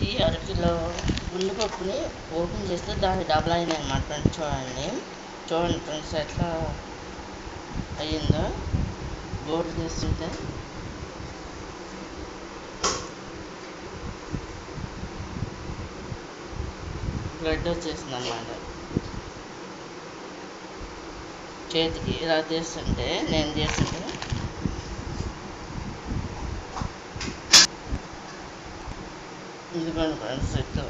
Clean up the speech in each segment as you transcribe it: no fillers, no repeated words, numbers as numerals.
ఈ అరకిలో ఉల్లిపప్పుని ఓపెన్ చేస్తే దాని డబల్ అయినాయి అన్నమాట ఫ్రెండ్స్. చూడండి ఫ్రెండ్స్ ఎట్లా అయ్యిందో గోడు తీస్తుంటే. బ్లడ్ వచ్చేసింది అన్నమాట చేతికి. ఇలా చేస్తుంటే నేను చేస్తుంటే ఇదిగోండి ఫ్రెండ్స్ ఇట్లా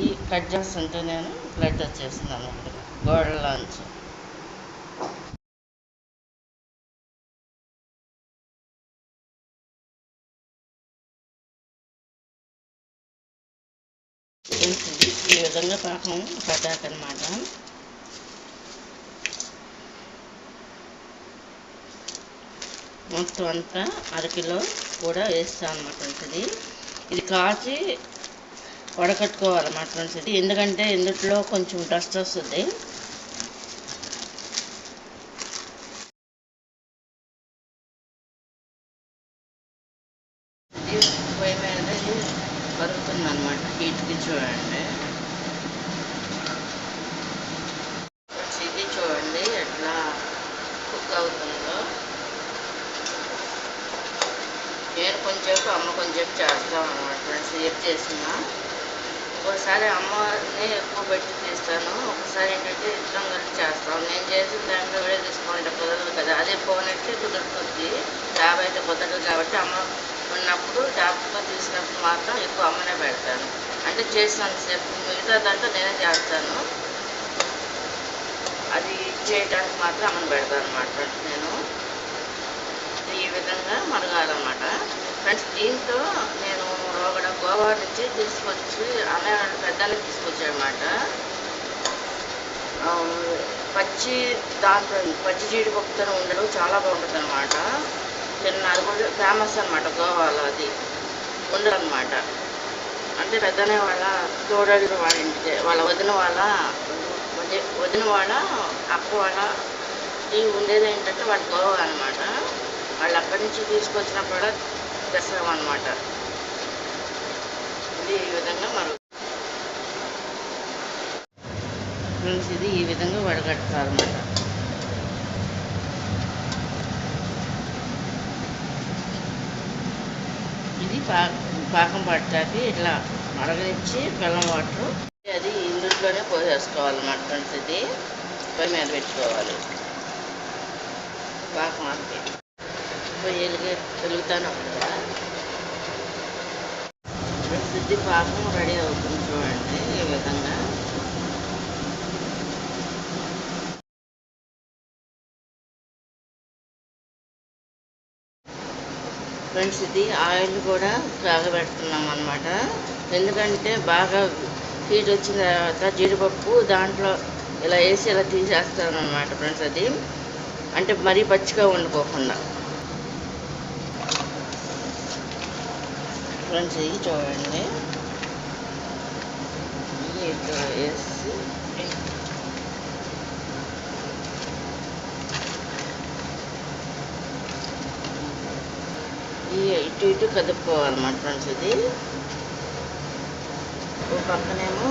ఈ కట్ చేస్తుంటే నేను బ్లడ్ వచ్చేసింది అన్నమాట గోడలోంచి. ఈ విధంగా పాకం పట్టాకనమాట. మొత్తం అంతా అరకిలో కూడా వేస్తాను అన్నమాట ఫ్రెండ్స్. ఇది కాచి వడకట్టుకోవాలన్నమాట ఫ్రెండ్స్. ఎందుకంటే ఇందులో కొంచెం డస్ట్ వస్తుంది. ఇది పొయ్యి మీద కరుగుతుంది అన్నమాట హీట్కి. చూడండి ఇది చూడండి ఎట్లా కుక్ అవుతుందో. నేను కొంచెంసేపు అమ్మ కొంచెంసేపు చేస్తాను అన్నమాట ఫ్రెండ్స్. ఏం చేసినా ఒకసారి అమ్మని ఎక్కువ పెట్టి తీస్తాను, ఒకసారి ఏంటంటే ఇద్దరం కలిసి చేస్తాను. నేను చేసిన టైంలో కూడా తీసుకోండి కుదరదు కదా, అదే ఫోన్ అయితే కుదురుతుంది. జాబ్ అయితే కుదరదు కాబట్టి అమ్మ ఉన్నప్పుడు జాబ్గా తీసినప్పుడు మాత్రం ఎక్కువ అమ్మనే పెడతాను. అంటే చేసినంతసేపు మిగతాదంతా నేనే చేస్తాను. అది చేయడానికి మాత్రం అమ్మని పెడతాను అన్నమాట ఫ్రెండ్స్. నేను ఈ విధంగా మరగాలన్నమాట ఫ్రెండ్స్. దీంతో నేను రోగడ గోవా నుంచి తీసుకొచ్చి అన్నయ్య పెద్దల్ని తీసుకొచ్చాడనమాట. పచ్చి దాంట్లో పచ్చి జీడిపప్పుతో ఉండడం చాలా బాగుంటుంది అనమాట. అది కూడా ఫేమస్ అనమాట గోవాలో. అది ఉండదన్నమాట. అంటే పెద్దనే వాళ్ళ తోడలు వాళ్ళ ఇంటికి, వాళ్ళ వదిన వాళ్ళ అక్క వాళ్ళ ఇవి ఉండేది ఏంటంటే వాళ్ళ గోవా అనమాట. వాళ్ళు అక్కడి నుంచి తీసుకొచ్చినప్పుడు కూడా తెస్తామన్నమాట. ఇది ఈ విధంగా ఫ్రెండ్స్ ఇది ఈ విధంగా వడగట్టుకోవాలన్నమాట. ఇది పాకం పట్టాకి ఇట్లా మరగనిచ్చి బెల్లం వాటర్ అది ఇందులోనే పోసేసుకోవాలన్నమాట ఫ్రెండ్స్. ఇది పొయ్యి మీద పెట్టుకోవాలి. పాకం ఆకి పొయ్యి వెలుగుతానే ఉంటుంది కదా ఫ్రెండ్స్. ఇది పాకం రెడీ అవుతుంది చూడండి ఈ విధంగా. ఫ్రెండ్స్ ఇది ఆయిల్ కూడా కాగబెడుతున్నాం అన్నమాట. ఎందుకంటే బాగా హీట్ వచ్చిన తర్వాత జీడిపప్పు దాంట్లో ఇలా వేసి ఇలా తీసేస్తాను అన్నమాట ఫ్రెండ్స్. అది అంటే మరీ పచ్చిగా వండుకోకుండా ఫ్రెండ్స్. ఇది చూడండి ఇట్లా వేసి ఇటు ఇటు కదుపుకోవాలన్నమాట ఫ్రెండ్స్. ఇది ఒక పక్కనేమో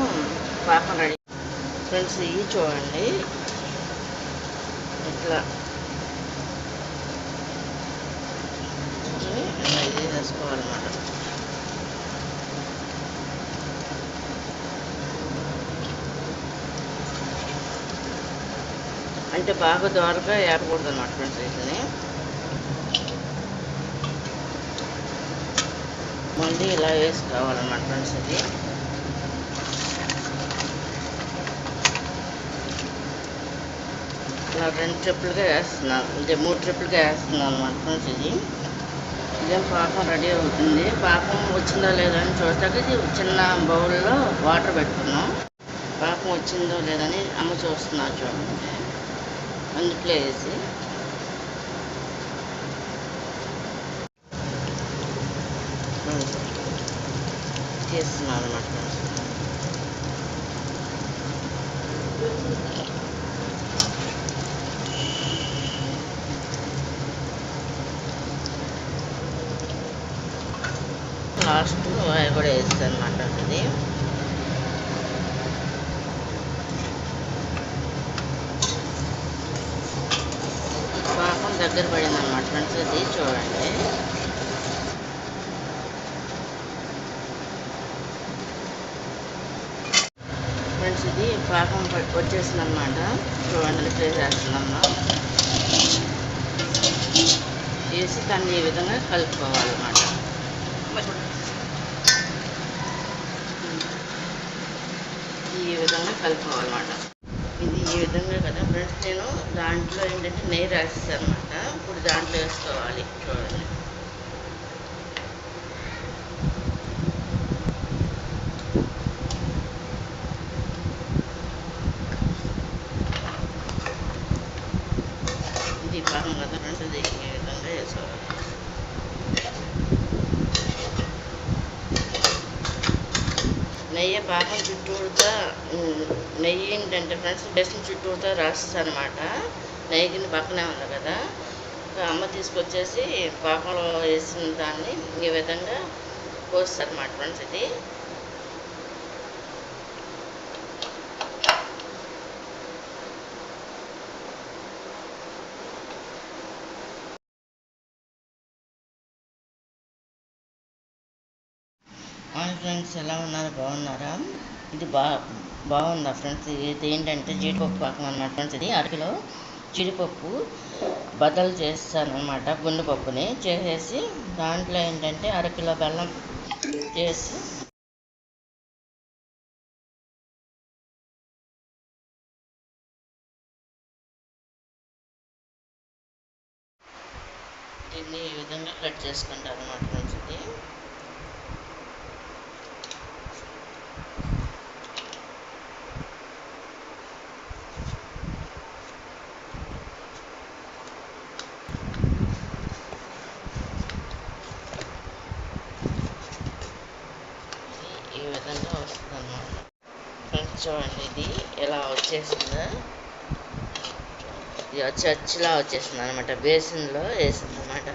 పాకం రెడీ ఫ్రెండ్స్. ఇవి చూడండి ఇట్లా ఇది వేసుకోవాలన్నమాట. అంటే బాగా దోరగా ఏపకూడదు అన్నమాట ఫ్రెండ్స్. వీటిని మళ్ళీ ఇలా వేసుకోవాలన్నమాట ఫ్రెండ్స్. ఇది ఇలా 2 ట్రిప్పులుగా వేస్తున్నాను, అంటే 3 ట్రిప్పులుగా వేస్తున్నాను అన్నమాట ఫ్రెండ్స్. ఇదేం పాకం రెడీ అవుతుంది. పాకం వచ్చిందో లేదో అని చూస్తాక చిన్న బౌల్లో వాటర్ పెట్టుకున్నాం. పాకం వచ్చిందో లేదని అమ్మ చూస్తున్నారు చూడండి. అందుట్లో వేసి చేస్తున్నాను అన్నమాట ఫ్రెండ్స్. లాస్ట్ అవి కూడా వేస్తాను అనమాట ఇది. పాకం దగ్గర పడింది అనమాట ఫ్రెండ్స్. ఇది చూడండి. ఫ్రెండ్స్ ఇది పాకం వచ్చేసింది అనమాట. చూడండి ప్లేస్ వేస్తున్నాము. వేసి దాన్ని ఈ విధంగా కలుపుకోవాలన్నమాట. ఈ విధంగా కలుపుకోవాలన్నమాట. ఇది ఈ విధంగా కదా ఫ్రెండ్స్. నేను దాంట్లో ఏంటంటే నెయ్యి రాసేసాను అనమాట. ఇప్పుడు దాంట్లో వేసుకోవాలి. చూడండి. ఇది పాకం కదా ఫ్రెండ్స్. ఇది ఈ విధంగా వేసుకోవాలి. నెయ్యి పాకం చుట్టూతా నెయ్యి ఏంటంటే ఫ్రెండ్స్ బేసిన చుట్టూతా రాస్తాను అనమాట. నెయ్యి కింద పక్కనే ఉంది కదా. అమ్మ తీసుకొచ్చేసి పాకంలో వేసిన దాన్ని ఈ విధంగా పోస్తారు అన్నమాట ఫ్రెండ్స్. ఇది ఫ్రెండ్స్ ఎలా ఉన్నారు? బాగున్నారా? ఇది బాగుందా ఫ్రెండ్స్? ఇది ఏంటంటే జీడిపప్పు పాకం అన్నమాట ఫ్రెండ్స్. ఇది అరకిలో జీడిపప్పు బద్దలు చేస్తాను అనమాట. గుండె పప్పుని చేసేసి దాంట్లో ఏంటంటే అరకిలో బెల్లం చేసి దీన్ని ఈ విధంగా కట్ చేసుకుంటారు అన్నమాట ఫ్రెండ్స్. ఇది ఈ విధంగా వస్తుంది అన్నమాట ఫ్రెండ్స్. చూడండి ఇది ఎలా వచ్చేసిందో. ఇది అచ్చులా వచ్చేసింది అనమాట. బేసిన్లో వేసింది అనమాట.